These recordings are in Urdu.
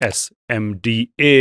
SMDA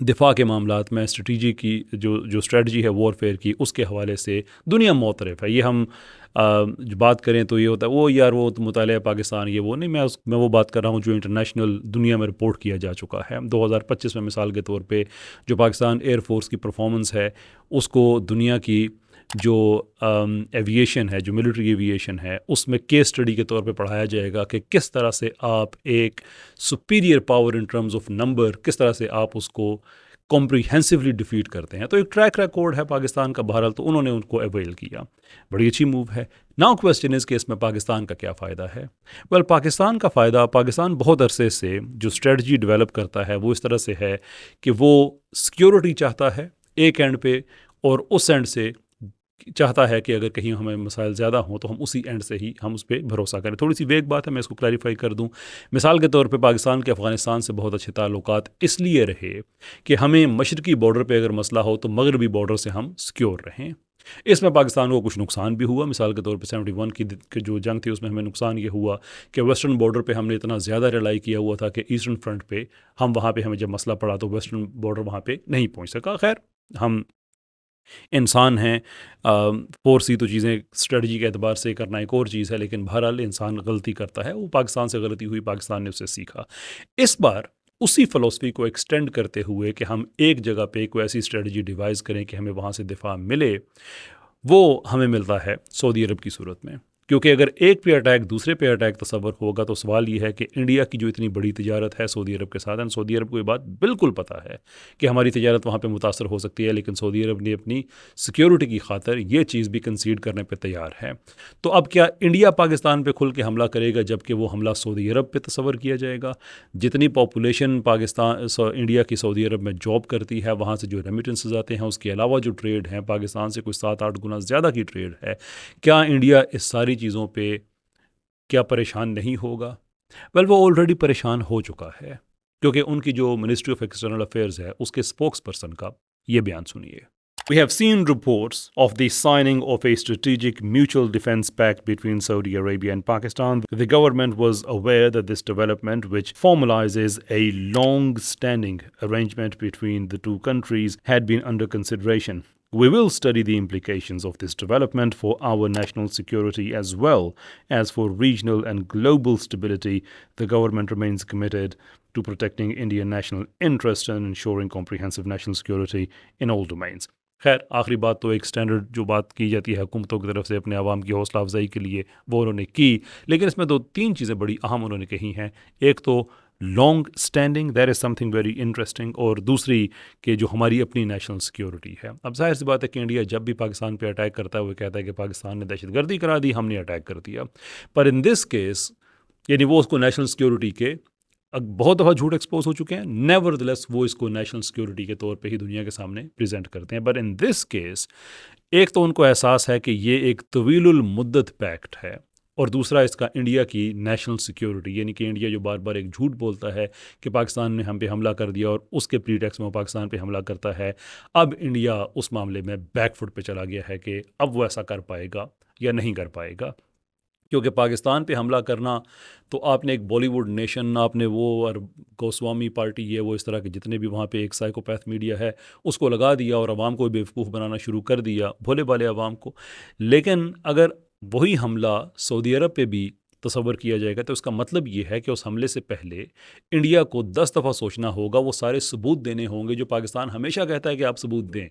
دفاع کے معاملات میں اسٹریٹجی کی جو اسٹریٹجی ہے وارفیئر کی، اس کے حوالے سے دنیا معترف ہے. یہ ہم جو بات کریں تو یہ ہوتا ہے وہ یار وہ مطالعہ پاکستان یہ وہ نہیں، میں وہ بات کر رہا ہوں جو انٹرنیشنل دنیا میں رپورٹ کیا جا چکا ہے. 2025 میں مثال کے طور پہ جو پاکستان ایئر فورس کی پرفارمنس ہے اس کو دنیا کی جو ایویشن ہے، جو ملٹری ایویشن ہے، اس میں کیس اسٹڈی کے طور پہ پڑھایا جائے گا کہ کس طرح سے آپ ایک superior power in terms of number, کس طرح سے آپ اس کو کمپریہنسولی ڈیفیٹ کرتے ہیں. تو ایک ٹریک ریکارڈ ہے پاکستان کا بہرحال، تو انہوں نے ان کو اویل کیا. بڑی اچھی موو ہے. ناؤ کویسچن از کہ اس میں پاکستان کا کیا فائدہ ہے؟ ویل پاکستان کا فائدہ، پاکستان بہت عرصے سے جو اسٹریٹجی ڈیولپ کرتا ہے وہ اس طرح سے ہے کہ وہ سیکیورٹی چاہتا ہے ایک اینڈ پہ، اور اس اینڈ سے چاہتا ہے کہ اگر کہیں ہمیں مسائل زیادہ ہوں تو ہم اسی اینڈ سے ہی ہم اس پہ بھروسہ کریں. تھوڑی سی ویگ بات ہے، میں اس کو کلیریفائی کر دوں. مثال کے طور پہ پاکستان کے افغانستان سے بہت اچھے تعلقات اس لیے رہے کہ ہمیں مشرقی بارڈر پہ اگر مسئلہ ہو تو مغربی بارڈر سے ہم سیکیور رہیں. اس میں پاکستان کو کچھ نقصان بھی ہوا. مثال کے طور پہ 71 کی جو جنگ تھی اس میں ہمیں نقصان یہ ہوا کہ ویسٹرن بارڈر پہ ہم نے اتنا زیادہ ریلائی کیا ہوا تھا کہ ایسٹرن فرنٹ پہ ہم وہاں پہ ہمیں جب مسئلہ پڑا تو ویسٹرن بارڈر وہاں پہ نہیں پہنچ سکا. خیر ہم انسان ہیں، فورسی تو چیزیں اسٹریٹجی کے اعتبار سے کرنا ایک اور چیز ہے، لیکن بہرحال انسان غلطی کرتا ہے. وہ پاکستان سے غلطی ہوئی، پاکستان نے اسے سیکھا. اس بار اسی فلسفی کو ایکسٹینڈ کرتے ہوئے کہ ہم ایک جگہ پہ کوئی ایسی اسٹریٹجی ڈیوائز کریں کہ ہمیں وہاں سے دفاع ملے، وہ ہمیں ملتا ہے سعودی عرب کی صورت میں. کیونکہ اگر ایک پہ اٹیک دوسرے پہ اٹیک تصور ہوگا تو سوال یہ ہے کہ انڈیا کی جو اتنی بڑی تجارت ہے سعودی عرب کے ساتھ، سعودی عرب کو یہ بات بالکل پتہ ہے کہ ہماری تجارت وہاں پہ متاثر ہو سکتی ہے، لیکن سعودی عرب نے اپنی سیکیورٹی کی خاطر یہ چیز بھی کنسیڈ کرنے پہ تیار ہے. تو اب کیا انڈیا پاکستان پہ کھل کے حملہ کرے گا جبکہ وہ حملہ سعودی عرب پہ تصور کیا جائے گا؟ جتنی پاپولیشن انڈیا کی سعودی عرب میں جاب کرتی ہے، وہاں سے جو ریمیٹنسز آتے ہیں، اس کے علاوہ جو ٹریڈ ہیں پاکستان سے کوئی 7-8 گنا زیادہ کی ٹریڈ ہے. کیا انڈیا اس ساری چیزوں پہ کیا پریشان نہیں ہوگا؟ ویل وہ آلریڈی پریشان ہو چکا ہے، کیونکہ ان کی جو منسٹری آف ایکسٹرنل افیئرز ہے اس کے اسپوکس پرسن کا یہ بیان سنیے. We have seen reports of the signing of a strategic mutual defense pact between Saudi Arabia and Pakistan. The government was aware that this development, which formalizes a long-standing arrangement between the two countries, had been under consideration. We will study the implications of this development for our national security as well as for regional and global stability. The government remains committed to protecting Indian national interests and ensuring comprehensive national security in all domains. خیر آخری بات تو ایک سٹینڈرڈ جو بات کی جاتی ہے حکومتوں کی طرف سے اپنے عوام کی حوصلہ افزائی کے لیے وہ انہوں نے کی، لیکن اس میں 2-3 چیزیں بڑی اہم انہوں نے کہی ہیں. ایک تو لانگ اسٹینڈنگ، دیر از سم تھنگ ویری انٹرسٹنگ، اور دوسری کہ جو ہماری اپنی نیشنل سیکیورٹی ہے. اب ظاہر سی بات ہے کہ انڈیا جب بھی پاکستان پہ اٹیک کرتا ہے وہ کہتا ہے کہ پاکستان نے دہشت گردی کرا دی، ہم نے اٹیک کر دیا. پر ان دس کیس یعنی وہ اس کو نیشنل سیکیورٹی کے بہت دفعہ جھوٹ ایکسپوز ہو چکے ہیں، نیور لیس وہ اس کو نیشنل سیکیورٹی کے طور پہ ہی دنیا کے سامنے پریزنٹ کرتے ہیں. بٹ ان دس کیس ایک تو ان کو احساس ہے کہ یہ ایک طویل المدت پیکٹ ہے، اور دوسرا اس کا انڈیا کی نیشنل سیکیورٹی، یعنی کہ انڈیا جو بار بار ایک جھوٹ بولتا ہے کہ پاکستان نے ہم پہ حملہ کر دیا اور اس کے پری ٹیکس میں وہ پاکستان پہ حملہ کرتا ہے، اب انڈیا اس معاملے میں بیک فٹ پہ چلا گیا ہے کہ اب وہ ایسا کر پائے گا یا نہیں کر پائے گا. کیونکہ پاکستان پہ حملہ کرنا تو آپ نے ایک بالی ووڈ نیشن، آپ نے وہ اور گوسوامی پارٹی یہ وہ اس طرح کے جتنے بھی وہاں پہ ایک سائیکوپیتھ میڈیا ہے اس کو لگا دیا اور عوام کو بیوقوف بنانا شروع کر دیا، بھولے بھالے عوام کو. لیکن اگر وہی حملہ سعودی عرب پہ بھی تصور کیا جائے گا تو اس کا مطلب یہ ہے کہ اس حملے سے پہلے انڈیا کو 10 دفعہ سوچنا ہوگا، وہ سارے ثبوت دینے ہوں گے جو پاکستان ہمیشہ کہتا ہے کہ آپ ثبوت دیں.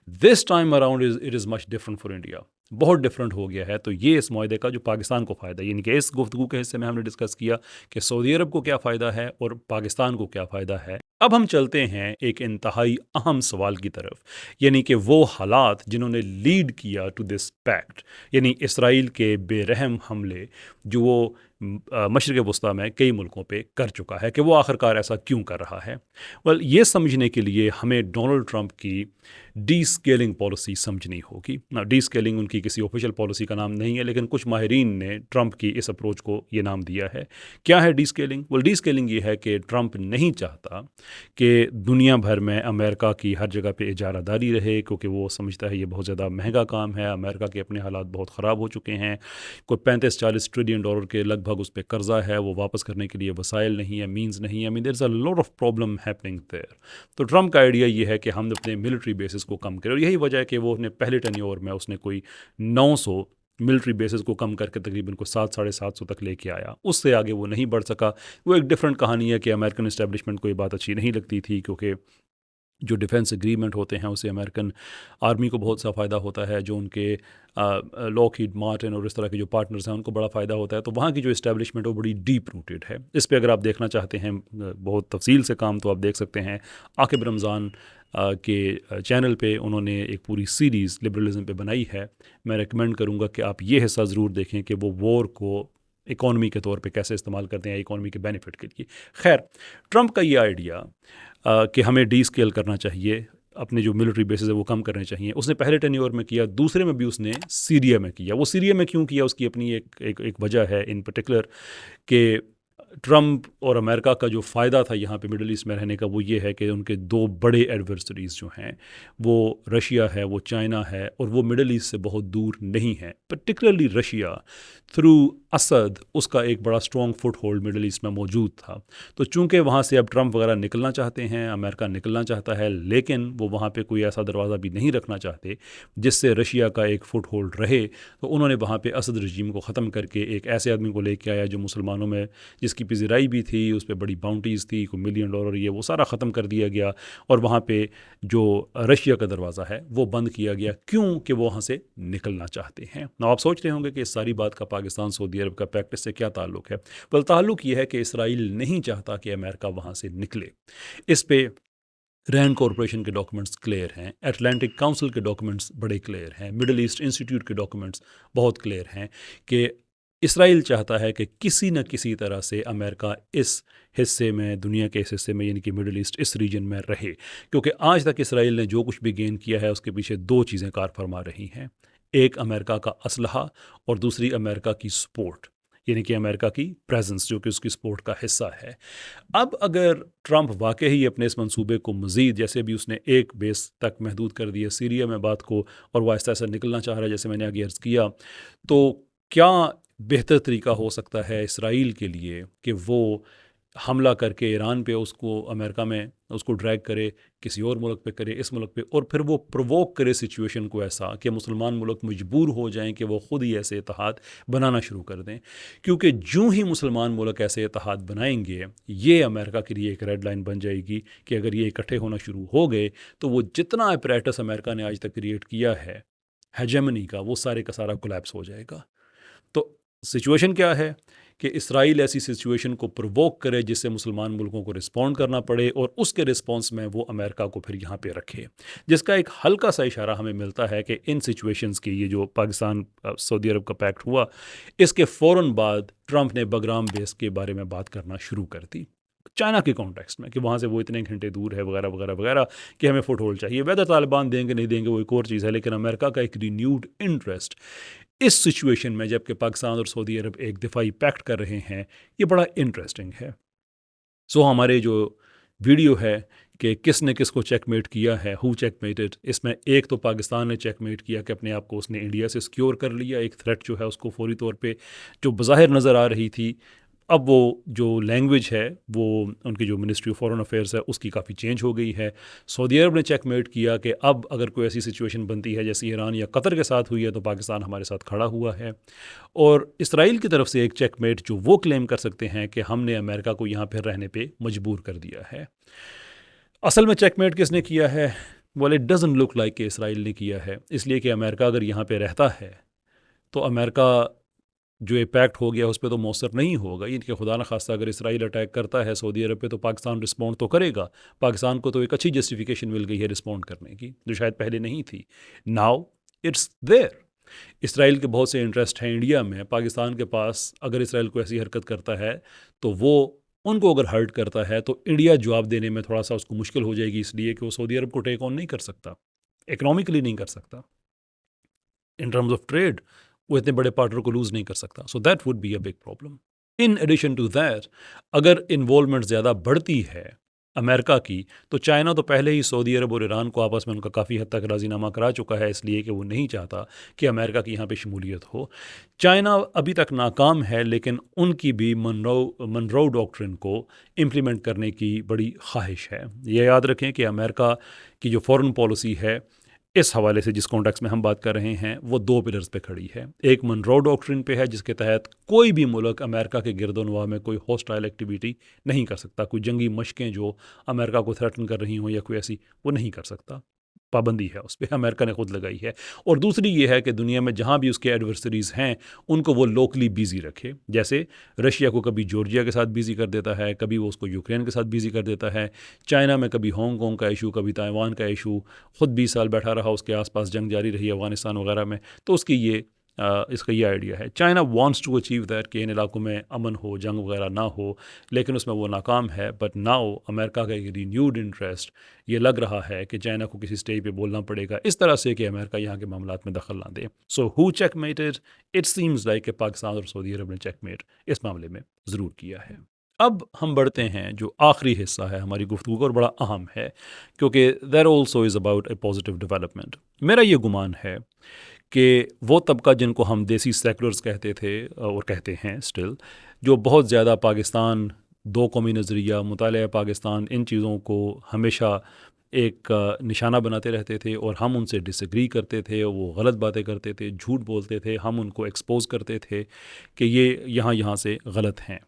This time around it is much different for India, بہت ڈفرینٹ ہو گیا ہے. تو یہ اس معاہدے کا جو پاکستان کو فائدہ، یعنی کہ اس گفتگو کے حصے میں ہم نے ڈسکس کیا کہ سعودی عرب کو کیا فائدہ ہے اور پاکستان کو کیا فائدہ ہے. اب ہم چلتے ہیں ایک انتہائی اہم سوال کی طرف، یعنی کہ وہ حالات جنہوں نے لیڈ کیا ٹو دس پیکٹ، یعنی اسرائیل کے بے رحم حملے جو وہ مشرق وسطیٰ میں کئی ملکوں پہ کر چکا ہے، کہ وہ آخرکار ایسا کیوں کر رہا ہے. ویل یہ سمجھنے کے لیے ہمیں ڈونلڈ ٹرمپ کی ڈی اسکیلنگ پالیسی سمجھنی ہوگی. ڈی اسکیلنگ ان کی کسی آفیشیل پالیسی کا نام نہیں ہے، لیکن کچھ ماہرین نے ٹرمپ کی اس اپروچ کو یہ نام دیا ہے. کیا ہے de escalating? Well de escalating یہ ہے کہ ٹرمپ نہیں چاہتا کہ دنیا بھر میں امریکہ کی ہر جگہ پہ اجارہ داری رہے، کیونکہ وہ سمجھتا ہے یہ بہت زیادہ مہنگا کام ہے. امریکہ کے اپنے حالات بہت خراب ہو چکے ہیں، کوئی $35-40 ٹریلین کے لگ بھگ اس پہ قرضہ ہے, وہ واپس کرنے کے لیے وسائل نہیں ہے, مینز نہیں ہے. دیر از اے لاٹ آف پرابلم ہیپننگ دیر. تو ٹرمپ کا آئیڈیا یہ ہے کہ ہم اپنے ملٹری بیسز کو کم کریں, اور یہی وجہ ہے کہ وہ اپنے پہلے ٹینیور میں اس نے کوئی 900 ملٹری بیسز کو کم کر کے تقریباً کو 700-750 تک لے کے آیا. اس سے آگے وہ نہیں بڑھ سکا. وہ ایک ڈفرینٹ کہانی ہے کہ امریکن اسٹیبلشمنٹ کو یہ بات اچھی نہیں لگتی تھی, کیونکہ جو ڈیفنس ایگریمنٹ ہوتے ہیں اسے امریکن آرمی کو بہت سا فائدہ ہوتا ہے, جو ان کے لاکہیڈ مارٹن اور اس طرح کے جو پارٹنرز ہیں ان کو بڑا فائدہ ہوتا ہے. تو وہاں کی جو اسٹیبلشمنٹ وہ بڑی ڈیپ روٹیڈ ہے. اس پہ اگر آپ دیکھنا چاہتے ہیں بہت تفصیل سے کام, تو آپ دیکھ سکتے ہیں عاقب رمضان کے چینل پہ انہوں نے ایک پوری سیریز لبرلزم پہ بنائی ہے. میں ریکمینڈ کروں گا کہ آپ یہ حصہ ضرور دیکھیں کہ وہ وار کو اکانومی کے طور پہ کیسے استعمال کرتے ہیں اکانومی کے بینیفٹ کے لیے. خیر, ٹرمپ کا یہ آئیڈیا کہ ہمیں ڈی اسکیل کرنا چاہیے, اپنے جو ملٹری بیسز ہے وہ کم کرنے چاہیے, اس نے پہلے ٹینیور میں کیا, دوسرے میں بھی اس نے سیریا میں کیا. وہ سیریا میں کیوں کیا, اس کی اپنی ایک وجہ ہے ان پرٹیکولر, کہ ٹرمپ اور امریکہ کا جو فائدہ تھا یہاں پہ مڈل ایسٹ میں رہنے کا, وہ یہ ہے کہ ان کے دو بڑے ایڈورسریز جو ہیں وہ رشیا ہے, وہ چائنا ہے, اور وہ مڈل ایسٹ سے بہت دور نہیں ہے. پرٹیکولرلی رشیا تھرو اسد, اس کا ایک بڑا strong foothold Middle East میں موجود تھا. تو چونکہ وہاں سے اب ٹرمپ وغیرہ نکلنا چاہتے ہیں, امریکہ نکلنا چاہتا ہے, لیکن وہ وہاں پہ کوئی ایسا دروازہ بھی نہیں رکھنا چاہتے جس سے رشیا کا ایک فٹ ہولڈ رہے. تو انہوں نے وہاں پہ اسد رجیم کو ختم کر کے ایک ایسے آدمی کو لے کے آیا جو مسلمانوں میں, جس کی پذیرائی بھی تھی, اس پہ بڑی باؤنٹیز تھی, کوئی $1 ملین, یہ وہ سارا ختم کر دیا گیا, اور وہاں پہ جو رشیا کا دروازہ ہے وہ بند کیا گیا. کیوں کہ وہ وہاں سے نکلنا چاہتے ہیں. نا آپ سوچ رہے ہوں گے کہ اس ساری بات کا پاکستان سعودی عرب کا پریکٹس سے کیا تعلق ہے. بل تعلق یہ ہے کہ اسرائیل نہیں چاہتا کہ امریکہ وہاں سے نکلے. اس پہ رینڈ کارپوریشن کے ڈاکومنٹس کلیئر ہیں, اٹلانٹک کاؤنسل کے ڈاکومنٹس بڑے کلیئر ہیں, مڈل ایسٹ انسٹیٹیوٹ کے ڈاکومنٹس بہت کلیئر ہیں کہ اسرائیل چاہتا ہے کہ کسی نہ کسی طرح سے امریکہ اس حصے میں, دنیا کے اس حصے میں, یعنی کہ مڈل ایسٹ, اس ریجن میں رہے. کیونکہ آج تک اسرائیل نے جو کچھ بھی گین کیا ہے اس کے پیچھے دو چیزیں کار فرما رہی ہیں, ایک امریکہ کا اسلحہ اور دوسری امریکہ کی سپورٹ, یعنی کہ امریکہ کی پریزنس جو کہ اس کی سپورٹ کا حصہ ہے. اب اگر ٹرمپ واقعی اپنے اس منصوبے کو مزید, جیسے بھی اس نے ایک بیس تک محدود کر دیا سیریا میں بات کو, اور وہ آہستہ آہستہ نکلنا چاہ رہا ہے جیسے میں نے آگے عرض کیا, تو کیا بہتر طریقہ ہو سکتا ہے اسرائیل کے لیے کہ وہ حملہ کر کے ایران پہ اس کو, امریکہ میں اس کو ڈریگ کرے, کسی اور ملک پہ کرے, اس ملک پہ, اور پھر وہ پرووک کرے سچویشن کو ایسا کہ مسلمان ملک مجبور ہو جائیں کہ وہ خود ہی ایسے اتحاد بنانا شروع کر دیں. کیونکہ جو ہی مسلمان ملک ایسے اتحاد بنائیں گے, یہ امریکہ کے لیے ایک ریڈ لائن بن جائے گی کہ اگر یہ اکٹھے ہونا شروع ہو گئے تو وہ جتنا اپریٹس امریکہ نے آج تک کریٹ کیا ہے ہیجمنی کا, وہ سارے کا سارا کولیپس ہو جائے گا. تو سچویشن کیا ہے کہ اسرائیل ایسی سچویشن کو پرووک کرے جس سے مسلمان ملکوں کو رسپونڈ کرنا پڑے, اور اس کے رسپانس میں وہ امریکہ کو پھر یہاں پہ رکھے, جس کا ایک ہلکا سا اشارہ ہمیں ملتا ہے کہ ان سچویشنز کی, یہ جو پاکستان سعودی عرب کا پیکٹ ہوا, اس کے فوراً بعد ٹرمپ نے بگرام بیس کے بارے میں بات کرنا شروع کر دی, چائنا کے کانٹیکسٹ میں, کہ وہاں سے وہ اتنے گھنٹے دور ہے وغیرہ وغیرہ وغیرہ, کہ ہمیں فٹ ہولڈ چاہیے. ویدر طالبان دیں گے نہیں دیں گے وہ ایک اور چیز ہے, لیکن امریکہ کا ایک رینیوڈ انٹرسٹ اس سچویشن میں, جب کہ پاکستان اور سعودی عرب ایک دفاعی پیکٹ کر رہے ہیں, یہ بڑا انٹرسٹنگ ہے. سو ہمارے جو ویڈیو ہے کہ کس نے کس کو چیک میٹ کیا ہے, ہو چیک میٹڈ, اس میں ایک تو پاکستان نے چیک میٹ کیا کہ اپنے آپ کو اس نے انڈیا سے سیکیور کر لیا, ایک تھریٹ جو ہے اس کو فوری طور پہ جو بظاہر نظر آ رہی تھی, اب وہ جو لینگویج ہے وہ ان کی جو منسٹری آف فارن افیئرس ہے اس کی کافی چینج ہو گئی ہے. سعودی عرب نے چیک میٹ کیا کہ اب اگر کوئی ایسی سچویشن بنتی ہے جیسے ایران یا قطر کے ساتھ ہوئی ہے تو پاکستان ہمارے ساتھ کھڑا ہوا ہے. اور اسرائیل کی طرف سے ایک چیک میٹ جو وہ کلیم کر سکتے ہیں کہ ہم نے امریکہ کو یہاں پہ رہنے پہ مجبور کر دیا ہے. اصل میں چیک میٹ کس نے کیا ہے؟ well it doesn't look like کہ اسرائیل نے کیا ہے, اس لیے کہ امریکہ اگر یہاں پہ رہتا ہے تو امریکہ جو ایپیکٹ ہو گیا اس پہ تو مؤثر نہیں ہوگا. ان کے خدا نخواستہ اگر اسرائیل اٹیک کرتا ہے سعودی عرب پہ تو پاکستان رسپونڈ تو کرے گا. پاکستان کو تو ایک اچھی جسٹیفیکیشن مل گئی ہے رسپونڈ کرنے کی, جو شاید پہلے نہیں تھی. Now it's there. اسرائیل کے بہت سے انٹرسٹ ہیں انڈیا میں, پاکستان کے پاس اگر اسرائیل کو ایسی حرکت کرتا ہے تو وہ ان کو اگر ہرٹ کرتا ہے تو انڈیا جواب دینے میں تھوڑا سا اس کو مشکل ہو جائے گی, اس لیے کہ وہ سعودی عرب کو ٹیک آن نہیں کر سکتا, اکنامکلی نہیں کر سکتا, ان ٹرمز آف ٹریڈ وہ اتنے بڑے پارٹنر کو لوز نہیں کر سکتا. So that would be a big problem. In addition to that, اگر انوالومنٹ زیادہ بڑھتی ہے امریکہ کی، تو چائنا تو پہلے ہی سعودی عرب اور ایران کو آپس میں ان کا کافی حد تک راضی نامہ کرا چکا ہے، اس لیے کہ وہ نہیں چاہتا کہ امریکہ کی یہاں پہ شمولیت ہو۔ چائنا ابھی تک ناکام ہے، لیکن ان کی بھی منرو ڈاکٹرن کو امپلیمنٹ کرنے کی بڑی خواہش ہے۔ یہ یاد رکھیں کہ امریکہ کی جو فورن پالیسی ہے اس حوالے سے جس کانٹیکس میں ہم بات کر رہے ہیں وہ دو پلرز پہ کھڑی ہے۔ ایک منرو ڈاکٹرن پہ ہے جس کے تحت کوئی بھی ملک امریکہ کے گرد و نواح میں کوئی ہوسٹائل ایکٹیویٹی نہیں کر سکتا، کوئی جنگی مشقیں جو امریکہ کو تھریٹن کر رہی ہوں یا کوئی ایسی، وہ نہیں کر سکتا، پابندی ہے اس پہ، امریکہ نے خود لگائی ہے۔ اور دوسری یہ ہے کہ دنیا میں جہاں بھی اس کے ایڈورسریز ہیں ان کو وہ لوکلی بیزی رکھے، جیسے رشیا کو کبھی جورجیا کے ساتھ بیزی کر دیتا ہے، کبھی وہ اس کو یوکرین کے ساتھ بیزی کر دیتا ہے، چائنا میں کبھی ہانگ کانگ کا ایشو، کبھی تائیوان کا ایشو، خود 20 سال بیٹھا رہا، اس کے آس پاس جنگ جاری رہی افغانستان وغیرہ میں، تو اس کا یہ آئیڈیا ہے۔ China wants to achieve that کہ ان علاقوں میں امن ہو، جنگ وغیرہ نہ ہو، لیکن اس میں وہ ناکام ہے۔ بٹ ناؤ امریکہ کا ایک رینیوڈ انٹرسٹ یہ لگ رہا ہے کہ چائنا کو کسی سٹیج پہ بولنا پڑے گا اس طرح سے کہ امریکہ یہاں کے معاملات میں دخل نہ دے۔ سو ہو چیک میٹڈ؟ اٹ سیمز لائک کہ پاکستان اور سعودی عرب نے چیک میٹ اس معاملے میں ضرور کیا ہے۔ اب ہم بڑھتے ہیں جو آخری حصہ ہے ہماری گفتگو کا اور بڑا اہم ہے، کیونکہ there also is about a positive development. میرا یہ گمان ہے کہ وہ طبقہ جن کو ہم دیسی سیکولرز کہتے تھے اور کہتے ہیں اسٹل، جو بہت زیادہ پاکستان، دو قومی نظریہ، مطالعہ پاکستان، ان چیزوں کو ہمیشہ ایک نشانہ بناتے رہتے تھے اور ہم ان سے ڈس ایگری کرتے تھے، وہ غلط باتیں کرتے تھے، جھوٹ بولتے تھے، ہم ان کو ایکسپوز کرتے تھے کہ یہ یہاں سے غلط ہیں۔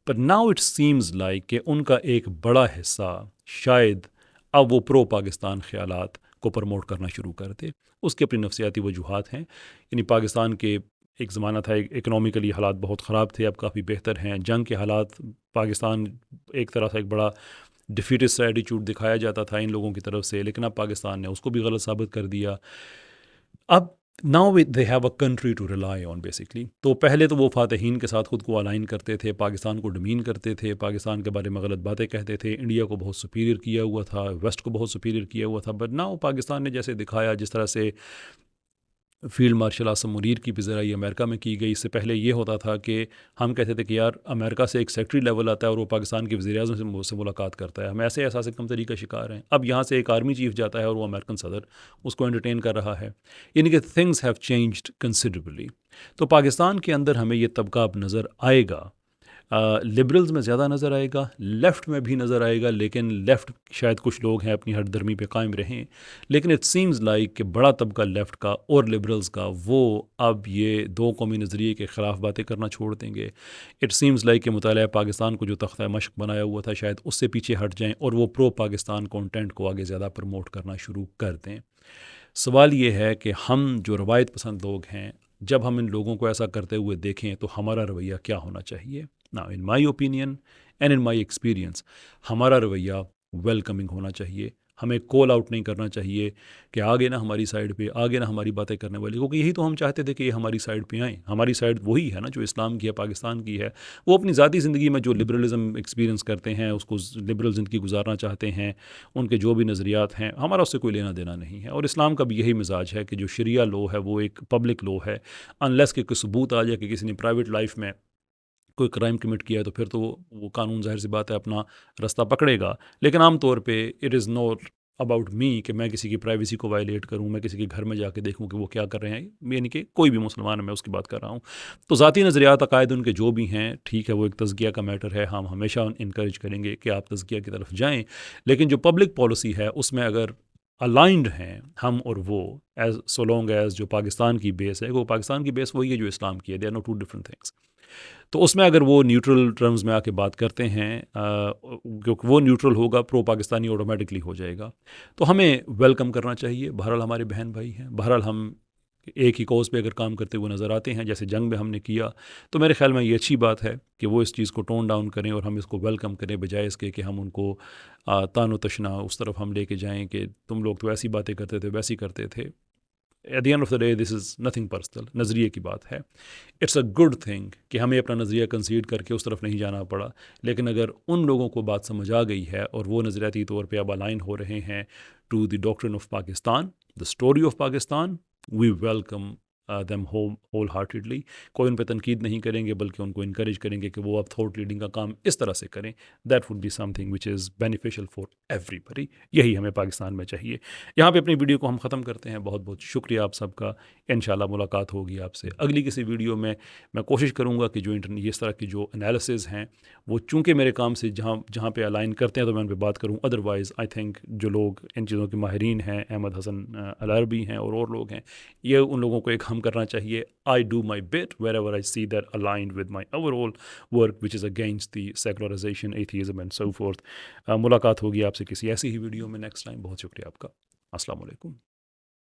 پر ناؤ اٹ سیمز لائک کہ ان کا ایک بڑا حصہ شاید اب وہ پرو پاکستان خیالات کو پروموٹ کرنا شروع کر دے۔ اس کے اپنی نفسیاتی وجوہات ہیں، یعنی پاکستان کے ایک زمانہ تھا اکنامیکلی حالات بہت خراب تھے، اب کافی بہتر ہیں۔ جنگ کے حالات، پاکستان ایک طرح سے ایک بڑا ڈیفیٹسٹ ایٹیچیوڈ دکھایا جاتا تھا ان لوگوں کی طرف سے، لیکن اب پاکستان نے اس کو بھی غلط ثابت کر دیا۔ اب now they have a country to rely on basically. تو پہلے تو وہ فاتحین کے ساتھ خود کو الائن کرتے تھے، پاکستان کو ڈمین کرتے تھے، پاکستان کے بارے میں غلط باتیں کہتے تھے، انڈیا کو بہت سپیریئر کیا ہوا تھا، ویسٹ کو بہت سپیریئر کیا ہوا تھا۔ بٹ ناؤ پاکستان نے جیسے دکھایا، جس طرح سے فیلڈ مارشل اعظم منیر کی پذیرائی امریکہ میں کی گئی، اس سے پہلے یہ ہوتا تھا کہ ہم کہتے تھے کہ یار امریکہ سے ایک سیکٹری لیول آتا ہے اور وہ پاکستان کے وزیر اعظم سے ملاقات کرتا ہے، ہم ایسے احساس کمتری کا شکار ہیں۔ اب یہاں سے ایک آرمی چیف جاتا ہے اور وہ امریکن صدر اس کو انٹرٹین کر رہا ہے، یعنی کہ تھنگز ہیو چینجڈ کنسیڈریبلی۔ تو پاکستان کے اندر ہمیں یہ طبقہ اب نظر آئے گا، لبرلز میں زیادہ نظر آئے گا، لیفٹ میں بھی نظر آئے گا، لیکن لیفٹ شاید کچھ لوگ ہیں اپنی ہٹ درمی پہ قائم رہیں، لیکن اٹ سیمز لائک کہ بڑا طبقہ لیفٹ کا اور لبرلز کا وہ اب یہ دو قومی نظریے کے خلاف باتیں کرنا چھوڑ دیں گے۔ اٹ سیمز لائک کہ مطالعہ پاکستان کو جو تختہ مشق بنایا ہوا تھا شاید اس سے پیچھے ہٹ جائیں اور وہ پرو پاکستان کانٹینٹ کو آگے زیادہ پروموٹ کرنا شروع کر دیں۔ سوال یہ ہے کہ ہم جو روایت پسند لوگ ہیں، جب ہم ان لوگوں کو ایسا کرتے ہوئے دیکھیں تو ہمارا رویہ کیا ہونا چاہیے؟ Now, in my opinion and in my experience، ہمارا رویہ ویلکمنگ ہونا چاہیے، ہمیں کال آؤٹ نہیں کرنا چاہیے کہ آگے نہ ہماری سائڈ پہ، آگے نہ ہماری باتیں کرنے والی، کیونکہ یہی تو ہم چاہتے تھے کہ یہ ہماری سائڈ پہ آئیں۔ ہماری سائڈ وہی ہے نا جو اسلام کی ہے، پاکستان کی ہے۔ وہ اپنی ذاتی زندگی میں جو لبرلزم ایکسپیرینس کرتے ہیں، اس کو لبرل زندگی گزارنا چاہتے ہیں، ان کے جو بھی نظریات ہیں، ہمارا اس سے کوئی لینا دینا نہیں ہے۔ اور اسلام کا بھی یہی مزاج ہے کہ جو شریعہ لو ہے وہ ایک پبلک لو ہے، انلیس کہ کوئی ثبوت آ جائے کہ کسی نے پرائیویٹ لائف میں کوئی کرائم کمٹ کیا ہے تو پھر تو وہ قانون ظاہر سی بات ہے اپنا رستہ پکڑے گا، لیکن عام طور پہ it is not about me کہ میں کسی کی پرائیویسی کو وائلیٹ کروں، میں کسی کے گھر میں جا کے دیکھوں کہ وہ کیا کر رہے ہیں، یعنی کہ کوئی بھی مسلمان ہے، میں اس کی بات کر رہا ہوں۔ تو ذاتی نظریات، عقائد ان کے جو بھی ہیں، ٹھیک ہے، وہ ایک تزکیہ کا میٹر ہے، ہم ہمیشہ انکریج کریں گے کہ آپ تزکیہ کی طرف جائیں، لیکن جو پبلک پالیسی ہے اس میں اگر الائنڈ ہیں ہم اور وہ، ایز سو لانگ ایز جو پاکستان کی بیس ہے، وہ پاکستان کی بیس وہی ہے جو اسلام کی ہے، they are not two different things. تو اس میں اگر وہ نیوٹرل ٹرمز میں آ کے بات کرتے ہیں، کیونکہ وہ نیوٹرل ہوگا، پرو پاکستانی آٹومیٹکلی ہو جائے گا، تو ہمیں ویلکم کرنا چاہیے۔ بہرحال ہمارے بہن بھائی ہیں، بہرحال ہم ایک ہی کوز پہ اگر کام کرتے ہوئے نظر آتے ہیں، جیسے جنگ میں ہم نے کیا، تو میرے خیال میں یہ اچھی بات ہے کہ وہ اس چیز کو ٹون ڈاؤن کریں اور ہم اس کو ویلکم کریں، بجائے اس کے کہ ہم ان کو تان و تشنا اس طرف ہم لے کے جائیں کہ تم لوگ تو ایسی باتیں کرتے تھے، ویسی کرتے تھے۔ At the end of the day this is nothing personal, نظریے کی بات ہے۔ اٹس اے گڈ تھنگ کہ ہمیں اپنا نظریہ کنسیڈ کر کے اس طرف نہیں جانا پڑا، لیکن اگر ان لوگوں کو بات سمجھ آ گئی ہے اور وہ نظریاتی طور پہ اب الائن ہو رہے ہیں to the doctrine of Pakistan, the story of Pakistan, we welcome them wholeheartedly. کوئی ان پہ تنقید نہیں کریں گے بلکہ ان کو انکریج کریں گے کہ وہ اب تھاٹ لیڈنگ کا کام اس طرح سے کریں. That would be something which is beneficial for ایوری بڈی. یہی ہمیں پاکستان میں چاہیے. یہاں پہ اپنی ویڈیو کو ہم ختم کرتے ہیں. بہت بہت شکریہ آپ سب کا. انشاءاللہ ملاقات ہوگی آپ سے اگلی کسی ویڈیو میں. میں کوشش کروں گا کہ جو اس طرح کی جو انالیسز ہیں وہ چونکہ میرے کام سے جہاں پہ الائن کرتے ہیں تو میں ان پہ بات کروں. ادروائز آئی تھنک جو لوگ ان چیزوں کے ماہرین ہیں، احمد حسن العربی ہیں اور لوگ ہیں، یہ ان لوگوں کو ایک ہم کرنا چاہیے. I do my bit wherever I see that aligned with my overall work which is against the secularization, atheism and so forth. ملاقات ہوگی آپ سے کسی ایسی ہی ویڈیو میں نیکسٹ ٹائم. بہت شکریہ آپ کا. السلام علیکم.